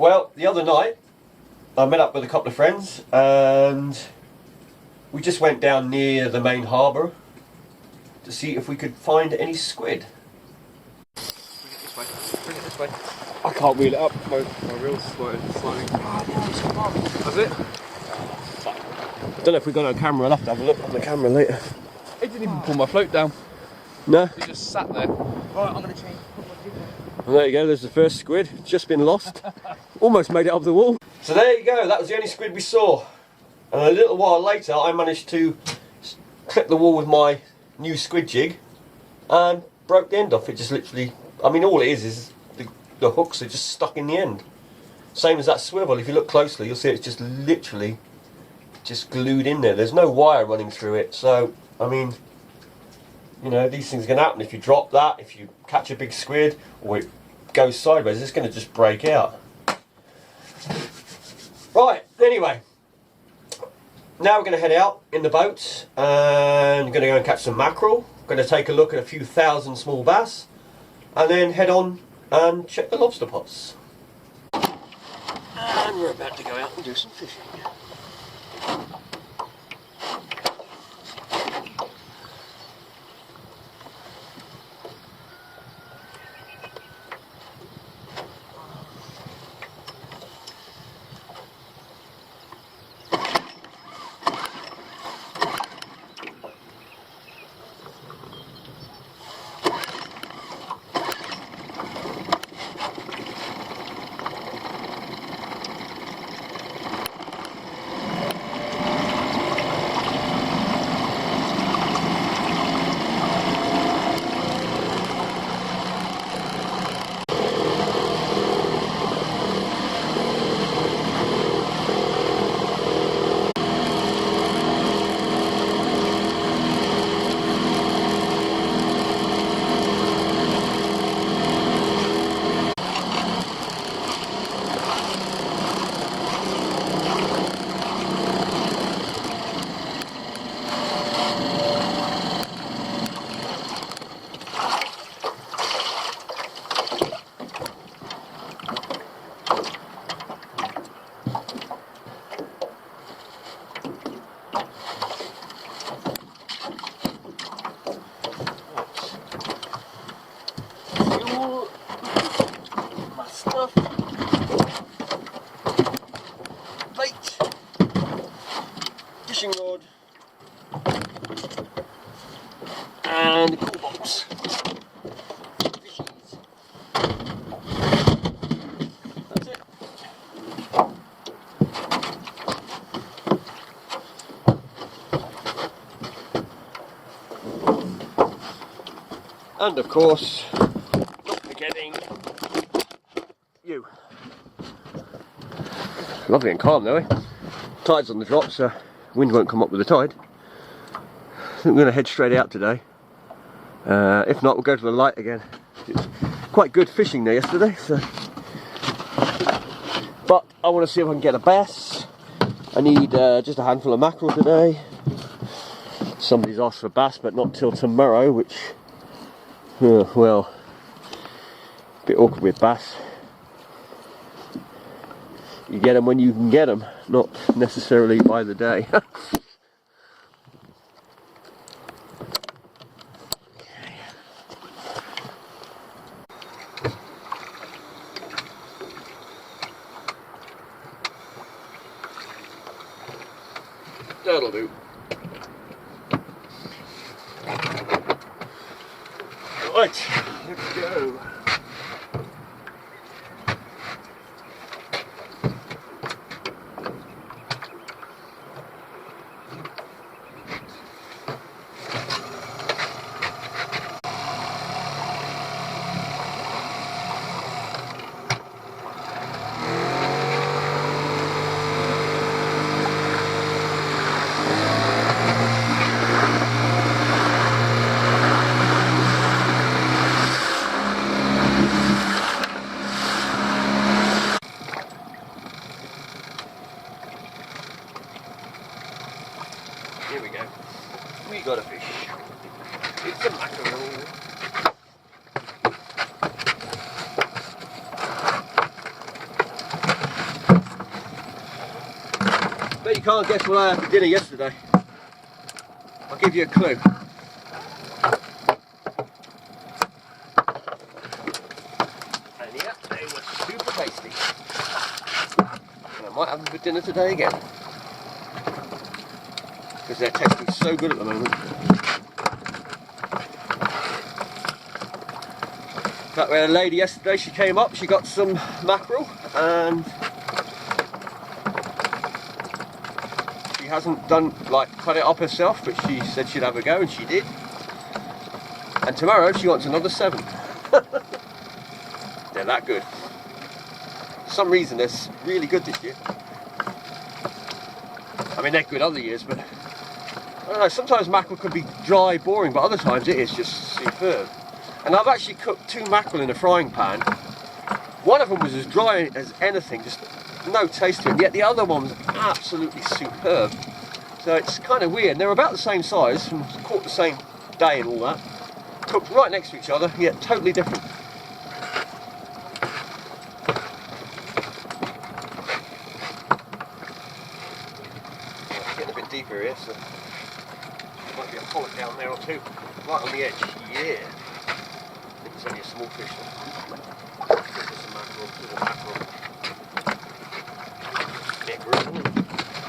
Well, the other night I met up with a couple of friends and we just went down near the main harbour to see if we could find any squid. Bring it this way. Bring it this way. I can't wheel it up. My reel's sliding. That's it? I don't know if we've got a camera. I'll have to have a look on the camera later. It didn't even pull my float down. No? It just sat there. Right, I'm going to change. Well, there you go, there's the first squid. It's just been lost. Almost made it up the wall. So there you go, that was the only squid we saw. And a little while later I managed to clip the wall with my new squid jig and broke the end off. It just literally, I mean, all it is the hooks are just stuck in the end. Same as that swivel. If you look closely you'll see it's just literally just glued in there. There's no wire running through it. So, I mean, you know, these things can happen. If you drop that, if you catch a big squid, or it goes sideways, it's going to just break out. Right, anyway, now we're going to head out in the boat and going to go and catch some mackerel. Going to take a look at a few thousand small bass and then head on and check the lobster pots. And we're about to go out and do some fishing. Fishing rod and cool box. Fishies. That's it. And of course, not forgetting you. Lovely and calm though, eh? Tide's on the drop, so wind won't come up with the tide. I think we're going to head straight out today. If not, we'll go to the light again. It's quite good fishing there yesterday, so. But I want to see if I can get a bass. I need just a handful of mackerel today. Somebody's asked for bass, but not till tomorrow, which, well, a bit awkward with bass. You get them when you can get them, not necessarily by the day. That'll do. Right, let's go. Here we go. We got a fish. It's a mackerel. you can't guess what I had for dinner yesterday. I'll give you a clue. And yeah, they were super tasty. And I might have them for dinner today again. Because they're tasting so good at the moment. In fact, we had a lady yesterday, she came up, she got some mackerel, and she hasn't cut it up herself, but she said she'd have a go, and she did. And tomorrow she wants another 7. They're that good. For some reason they're really good this year. I mean, they're good other years, but I don't know, sometimes mackerel can be dry, boring, but other times it is just superb. And I've actually cooked 2 mackerel in a frying pan. One of them was as dry as anything, just no taste to it, yet the other one was absolutely superb. So it's kind of weird. They're about the same size, and caught the same day and all that. Cooked right next to each other, yet totally different. It's getting a bit deeper here, so there might be a pollock down there or 2, right on the edge. Yeah. I think it's only a small fish.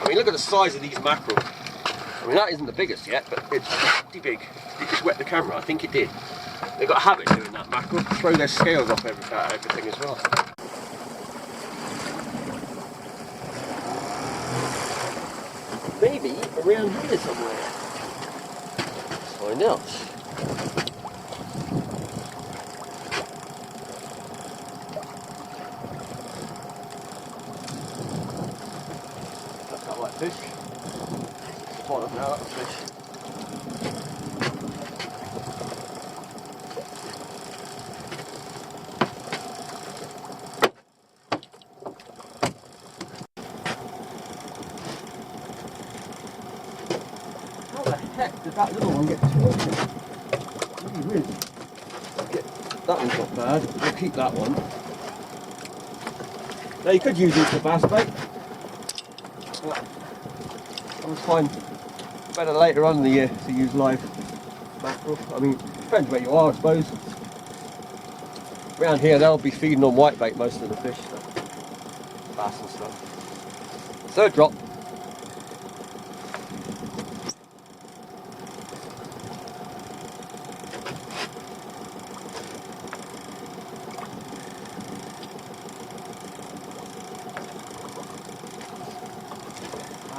I mean, look at the size of these mackerel. I mean, that isn't the biggest yet, but it's pretty big. Did it just wet the camera? I think it did. They've got a habit doing that, mackerel. Throw their scales off everything as well. Maybe around here somewhere. Let's find out. Fish. Bottom now, that's fish. How the heck did that little one get tilted? Really weird. That one's not bad. We'll keep that one. Now you could use it for bass bait. I would find better later on in the year to use live mackerel. I mean, depends where you are, I suppose. Around here they'll be feeding on whitebait, most of the fish, so bass and stuff. Third drop.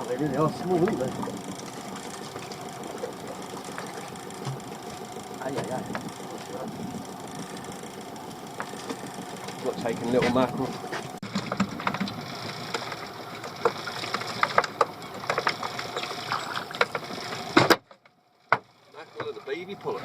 They really are small, aren't they? Not taking little mackerel. Mackerel of the baby pullet.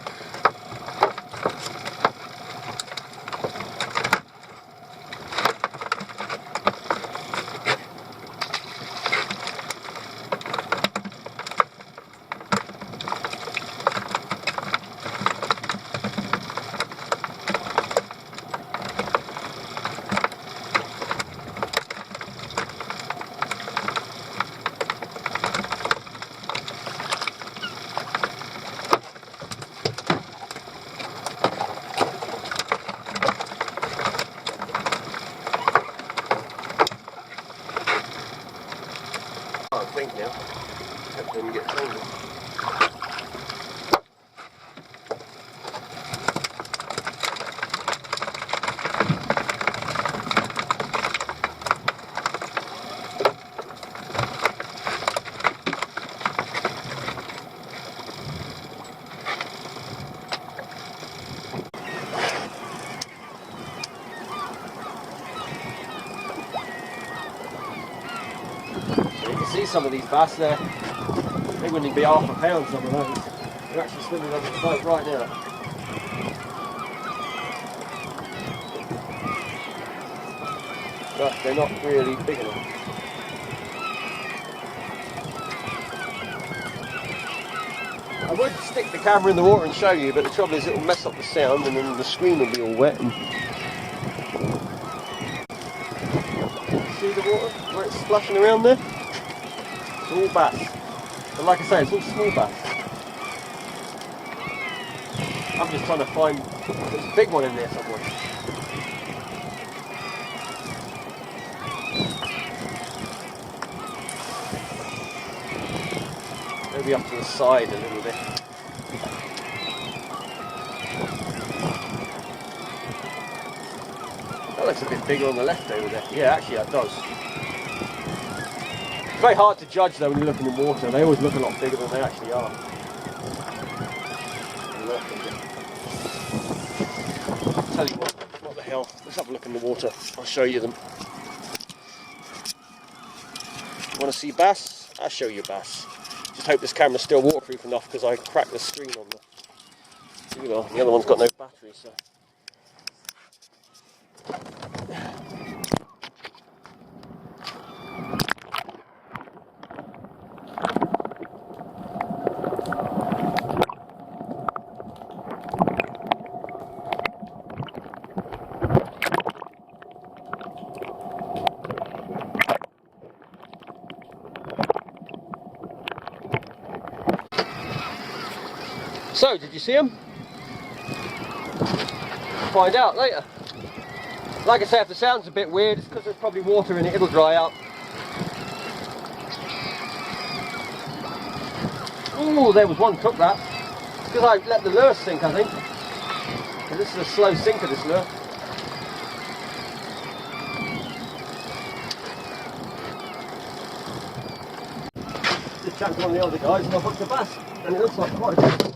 Think now. Hope then you get tangled. See some of these bass there, they wouldn't even be half a pound, some of those. They're actually swimming under the boat right now. But they're not really big enough. I would stick the camera in the water and show you, but the trouble is it'll mess up the sound and then the screen will be all wet. And see the water where it's splashing around there? It's all bass. But like I say, it's all small bass. I'm just trying to find there's a big one in there somewhere. Maybe up to the side a little bit. That looks a bit bigger on the left over there. Yeah, actually that does. It's very hard to judge though when you're looking in water. They always look a lot bigger than they actually are. Tell you what the hell, let's have a look in the water, I'll show you them. Want to see bass? I'll show you bass. Just hope this camera's still waterproof enough because I cracked the screen on the other one's got no battery, so. So, did you see him? Find out later. Like I say, if the sound's a bit weird, it's because there's probably water in it, it'll dry out. Ooh, there was one took that. It's because I let the lure sink, I think. And this is a slow sinker, this lure. Just chatted to one of the other guys and I hooked a bass. And it looks like quite a big one.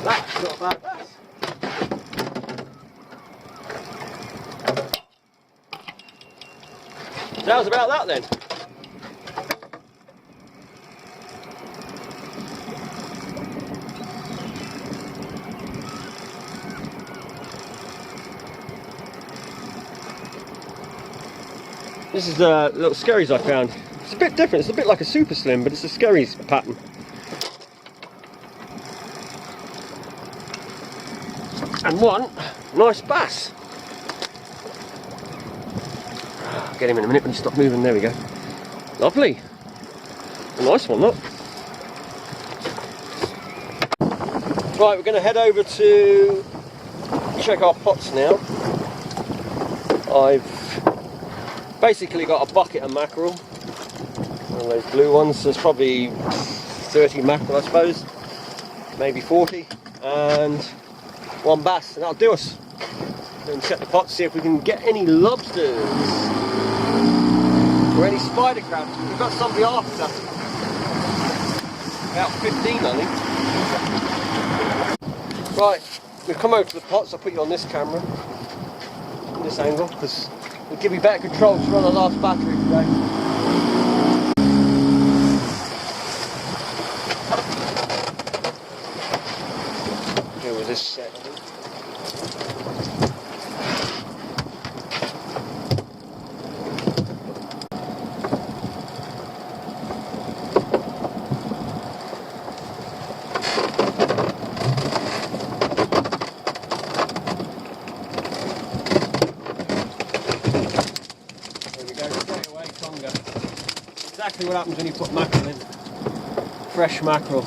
That's not a bad bass. So how's about that then? This is a little skerries I found. It's a bit different, it's a bit like a super slim, but it's a skerries pattern. And one nice bass. I'll get him in a minute when he stops moving. There we go. Lovely. A nice one, look. Right, we're going to head over to check our pots now. I've basically got a bucket of mackerel. One of those blue ones. There's probably 30 mackerel, I suppose. Maybe 40. And one bass, and that'll do us. Then check the pot, see if we can get any lobsters or any spider crabs. We've got somebody after. About 15, I think. Right, we've come over to the pots. I'll put you on this camera, in this angle, because it'll give me better control to run the last battery today. Go with this set, I think. Exactly what happens when you put mackerel in. Fresh mackerel.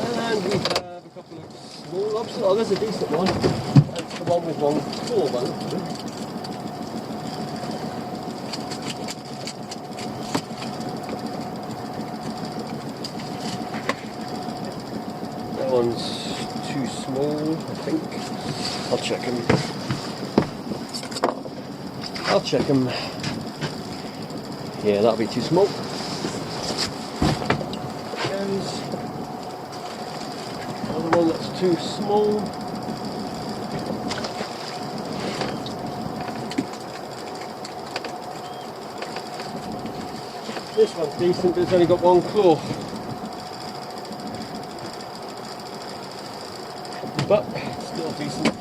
And we have a couple of small lobsters. Oh, there's a decent one. That's the one with one full one. One's too small, I think. I'll check him. Yeah, that'll be too small. There's another one that's too small. This one's decent, but it's only got one claw. But still decent.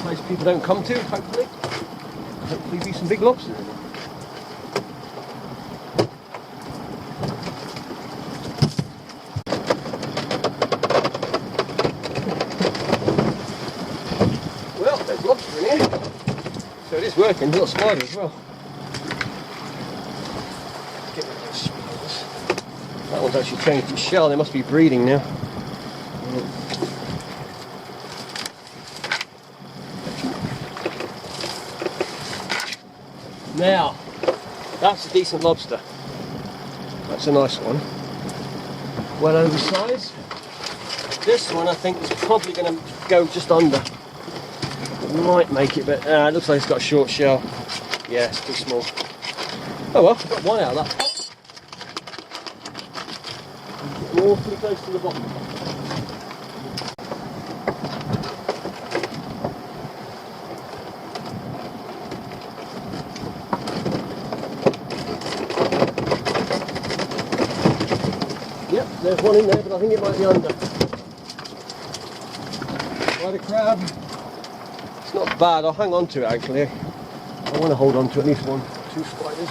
Place people don't come to, hopefully be some big lobsters in it. Well, there's lobster in here, so it is working. Little spider as well. Get rid of those spiders. That one's actually changed its shell. They must be breeding now. Now, that's a decent lobster. That's a nice one. Well oversized. This one I think is probably going to go just under. It might make it, but it looks like it's got a short shell. Yeah, it's too small. Oh well, I've got one out of that. Getting awfully close to the bottom. Yep, there's one in there, but I think it might be under. Lobster Crab. It's not bad, I'll hang on to it actually. I want to hold on to at least one, two spiders.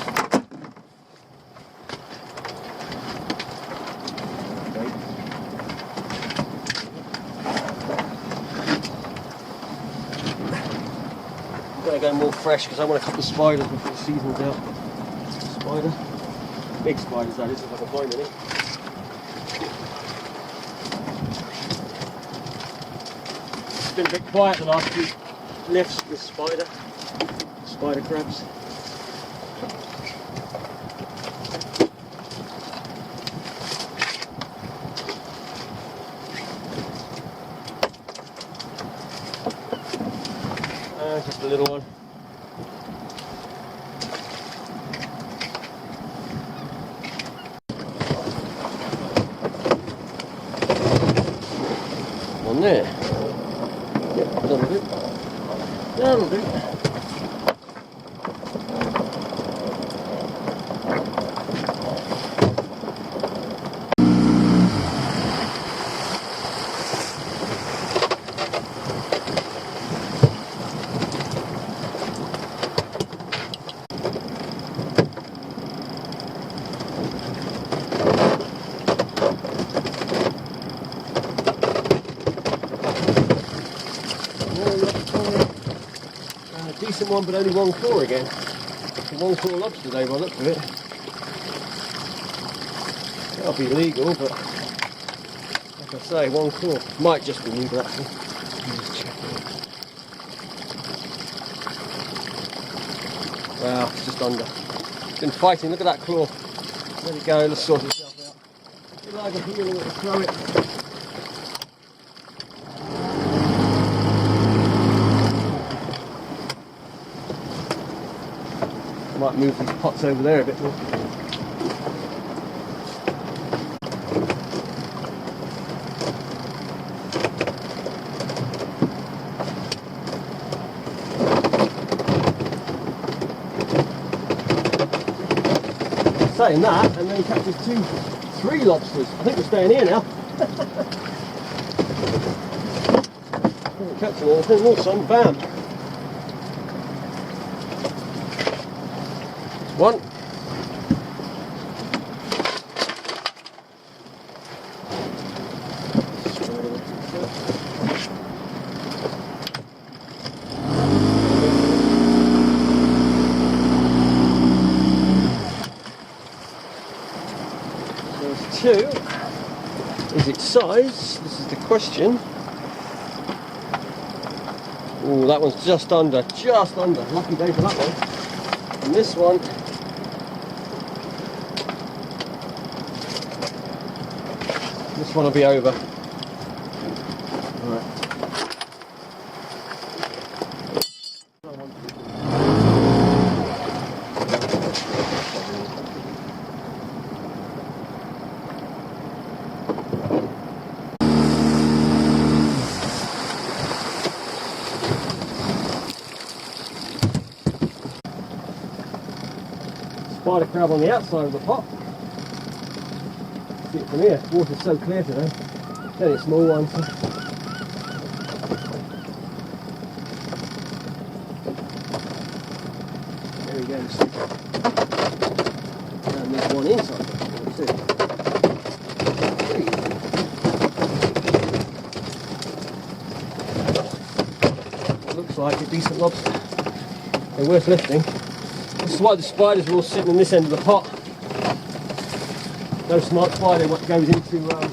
I'm going to go more fresh because I want a couple of spiders before the season's out. Spider. Big spiders that is, if I can find any. It's been a bit quiet the last few lifts with spider crabs. Just a little one. One there. Yep, that'll do. That'll do. Decent one, but only one claw again. It's a one claw lobster day by the look of it. That'll be legal, but like I say, one claw. Might just be legal actually. Just check it. Wow, it's just under. It's been fighting, look at that claw. Let it go, let's sort itself out. If I can feel it, throw it. Might move these pots over there a bit more. Saying that, and then he catches three lobsters. I think we're staying here now. Doesn't catch them all. Oh, son, bam. One. 2 is its size. This is the question. Oh, that one's just under. Lucky day for that one. And this one, will be over. Right. Spider crab on the outside of the pot. See it from here. Water's so clear today. It's only a small one. So. There he goes. And there's one inside. Let's see. Looks like a decent lobster. They're worth lifting. This is why the spiders are all sitting in this end of the pot. No smart spider what goes into the lobster.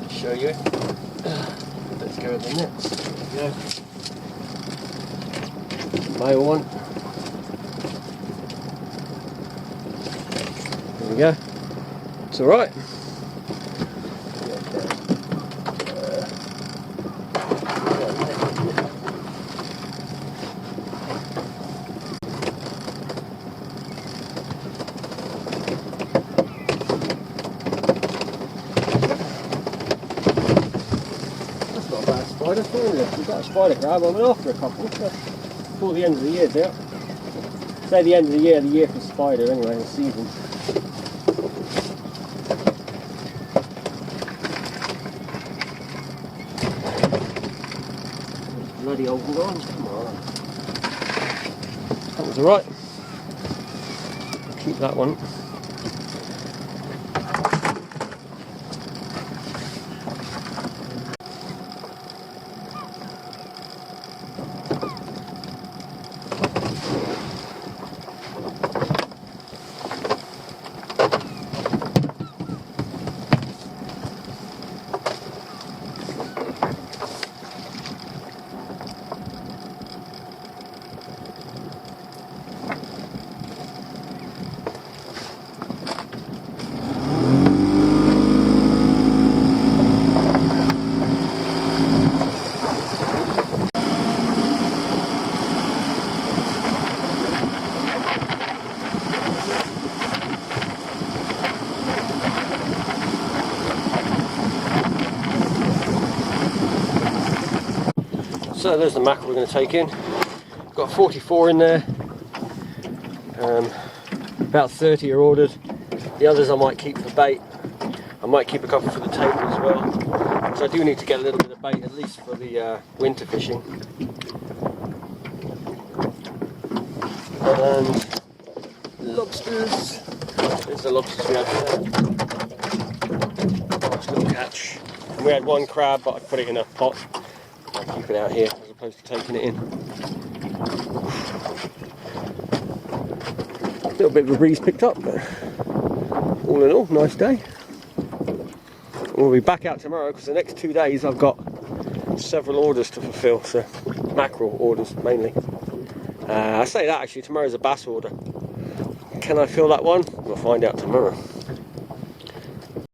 Show you. Let's go with the nets. There we go. Male one. There we go. It's alright. We've got a spider crab. I'm after a couple before the end of the year's out. Say the end of the year for spider anyway, the season. Bloody old ones, come on. That was alright. Keep that one. So there's the mackerel we're going to take in. Got 44 in there. About 30 are ordered. The others I might keep for bait. I might keep a couple for the table as well, because I do need to get a little bit of bait at least for the winter fishing. And lobsters. There's the lobsters we had there. Nice little catch. And we had one crab, but I put it in a pot. I'll keep it out here as opposed to taking it in. A little bit of a breeze picked up, but all in all, nice day. We'll be back out tomorrow because the next 2 days I've got several orders to fulfill, so mackerel orders mainly. I say that actually, tomorrow's a bass order. Can I fill that one? We'll find out tomorrow.